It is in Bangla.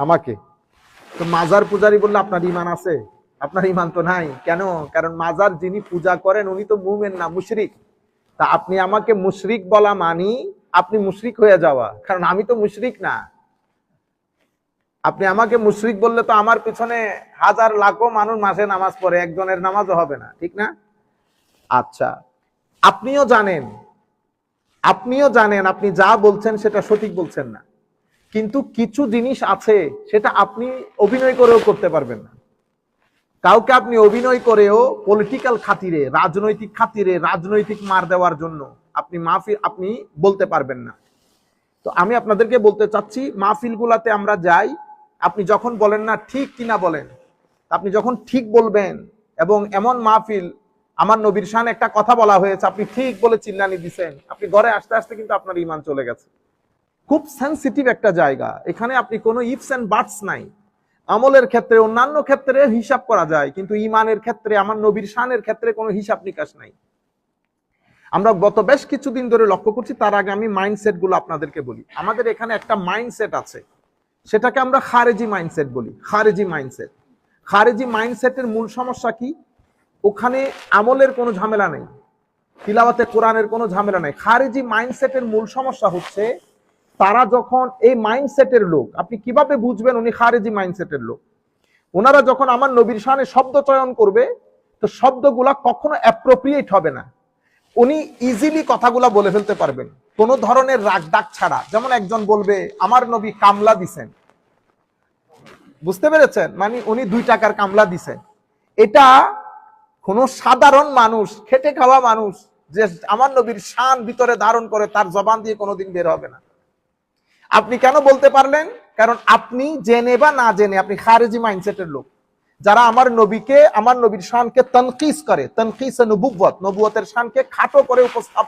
আমাকে তো মাজার পূজারি বললে আপনার ইমান আছে? আপনার ইমান তো নাই। কেন? কারণ মাজার যিনি পূজা করেন উনি তো মুমিন না, মুশরিক। তা আপনি আমাকে মুশরিক বলা মানি আপনি মুশরিক হয়ে যাওয়া, কারণ আমি তো মুশরিক না। আপনি আমাকে মুশরিক বললে তো আমার পিছনে হাজার লাখো মানুষ মাসে নামাজ পড়ে, একজনের নামাজও হবে না, ঠিক না? আচ্ছা, আপনিও জানেন আপনি যা বলছেন সেটা সঠিক বলছেন না, কিন্তু কিছু জিনিস আছে সেটা আপনি অভিনয় করেও করতে পারবেন না। কাউকে আপনি অভিনয় করেও পলিটিক্যাল খাতিরে, রাজনৈতিক খাতিরে, রাজনৈতিক মার দেওয়ার জন্য আপনি বলতে পারবেন না। তো আমি আপনাদেরকে বলতে চাচ্ছি, মাহফিল গুলাতে আমরা যাই, আপনি যখন বলেন না ঠিক কিনা বলেন, আপনি যখন ঠিক বলবেন, এবং এমন মাহফিল, আমার নবীর শানে একটা কথা বলা হয়েছে, আপনি ঠিক বলে চিল্লানি দিছেন, আপনি ঘরে আসতে আসতে কিন্তু আপনার ঈমান চলে গেছে। খুব সেনসিটিভ একটা জায়গা, এখানে আপনি কোনো ইফস এন্ড বাটস নাই। আমলের ক্ষেত্রে, অন্যান্য ক্ষেত্রে হিসাব করা যায়, কিন্তু ঈমানের ক্ষেত্রে, আমার নবীর শানের ক্ষেত্রে কোনো হিসাব নিকাশ নাই। আমরা গত বেশ কিছুদিন ধরে লক্ষ্য করছি। তার আগে আমি মাইন্ডসেট গুলো আপনাদেরকে বলি। আমাদের এখানে একটা মাইন্ডসেট আছে, সেটাকে আমরা খারেজি মাইন্ডসেট বলি। খারেজি মাইন্ডসেটের মূল সমস্যা কি? ওখানে আমলের কোনো ঝামেলা নেই, তিলাওয়াতে কোরআনের কোনো ঝামেলা নেই। খারেজি মাইন্ডসেটের মূল সমস্যা হচ্ছে, তারা যখন এই মাইন্ডসেটের লোক, আপনি কিভাবে বুঝবেন উনি খারেজি মাইন্ডসেটের লোক? ওনারা যখন আমার নবীর শানে শব্দ চয়ন করবে, তো শব্দগুলা কখনো অ্যাপ্রোপ্রিয়েট হবে না। উনি ইজিলি কথাগুলা বলে ফেলতে পারবেন কোনো ধরনের রাগ ডাক ছাড়া। যেমন একজন বলবে আমার নবী কামলা দিছেন, বুঝতে পেরেছেন? মানে উনি 2 টাকার কামলা দিছেন। এটা কোনো সাধারণ মানুষ, খেটে খাওয়া মানুষ যে আমার নবীর শান ভিতরে ধারণ করে, তার জবান দিয়ে কোনোদিন বের হবে না। আপনি কেন বলতে পারলেন? কারণ আপনি জেনে বা না জেনে আপনি খারেজি মাইন্ডসেটের লোক। যারা আমার নবীকে, আমার নবীর শানকে তনকিস করে, তনকিস নবুওয়াত, নবুয়তের শানকে খাটো করে উপস্থাপন